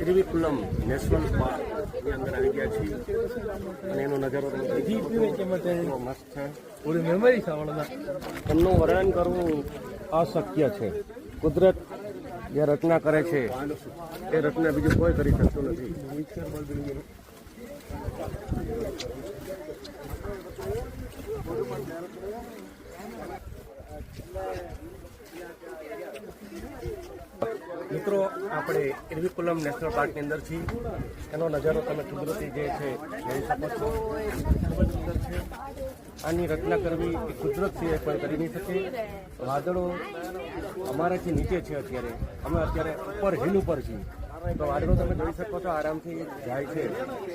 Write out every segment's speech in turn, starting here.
ઇરવિકુલમ national પાર્કની અંદર આવી ગયા છીએ અને એનો નજારો મસ્ત છે. એમનું વર્ણન કરવું અશક્ય છે. કુદરત જે રચના કરે છે એ રચના બીજું કોઈ કરી શકતું નથી. મિત્રો, આપણે ઇરવિકુલમ નેશનલ પાર્કની અંદર છીએ. એનો નજારો તમે કુદરતી જે છે જોઈ શકો છો. ખૂબ જ સુંદર છે. આની રચના કરવી એ કુદરત સિવાય કોઈ કરી નહીં શકે. વાદળો અમારાથી નીચે છે. અમે અત્યારે ઉપર હિલ ઉપર છીએ તો વાદળો તમે જોઈ શકો છો આરામથી જાય છે.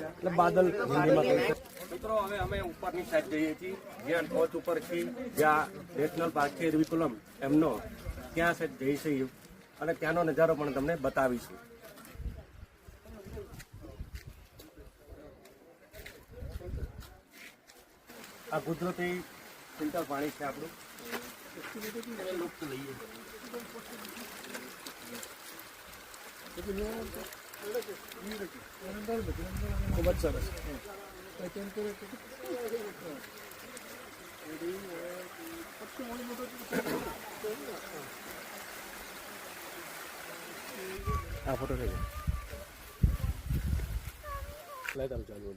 એટલે બાદલ હિન્દીમાં કહી શકો. મિત્રો, હવે અમે ઉપરની સાઈડ જઈએ છીએ, જ્યાં ટોચ ઉપર છીએ, જ્યાં નેશનલ પાર્ક છે ઇરવિકુલમ એમનો, ત્યાં સાઈડ જઈશું અને ત્યાંનો નજારો પણ તમને બતાવીશું. આ કુદરતી ફિલ્ટર પાણી છે આપણું. ખૂબ જ સરસ. આ ફોટો લઈ તારું ચાલુ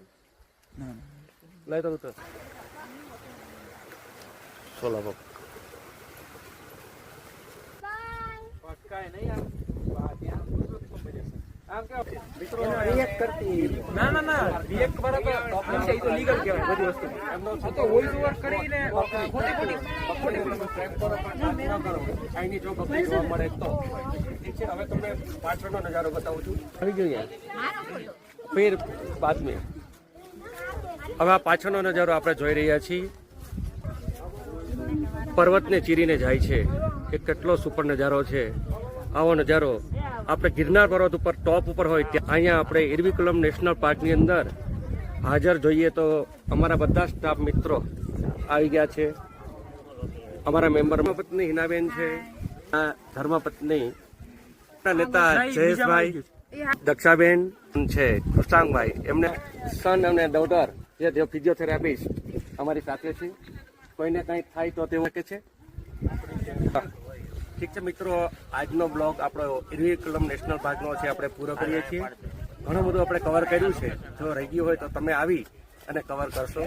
લઈ તારું તો સોલા બાપ મળે તો હવે તમને પાછળનો નજારો બતાવું છું. આવી ગયો ફેર બાદ મેં. હવે આ પાછળનો નજારો આપણે જોઈ રહ્યા છીએ. પર્વતને ચીરીને જાય છે. એ કેટલો સુપર નજારો છે. આવો નજારો આપણે ગિરનાર પર્વત ઉપર ટોપ ઉપર હોય ત્યાં અહીંયા આપણે ઇરવિકુલમ નેશનલ પાર્કની અંદર હાજર જોઈએ તો અમારા બધા સ્ટાફ મિત્રો આવી ગયા છે. અમારા મેમ્બર પત્ની હિનાબેન છે, ધર્મપત્ની નેતા જયેશભાઈ, દક્ષાબેન છે, કૃષ્ણાંગભાઈ, એમને સન અને ડોટર જે ફિઝિયોથેરાપિસ્ટ અમારી સાથે છે. કોઈને કંઈ થાય તો તેવું કે છે. ઠીક છે મિત્રો, આજનો બ્લોગ આપણો ઇરવિકુલમ નેશનલ પાર્કનો છે આપણે પૂરો કરીએ છીએ. ઘણું બધું આપણે કવર કર્યું છે. જો રહી ગયું હોય તો તમે આવી અને કવર કરશો.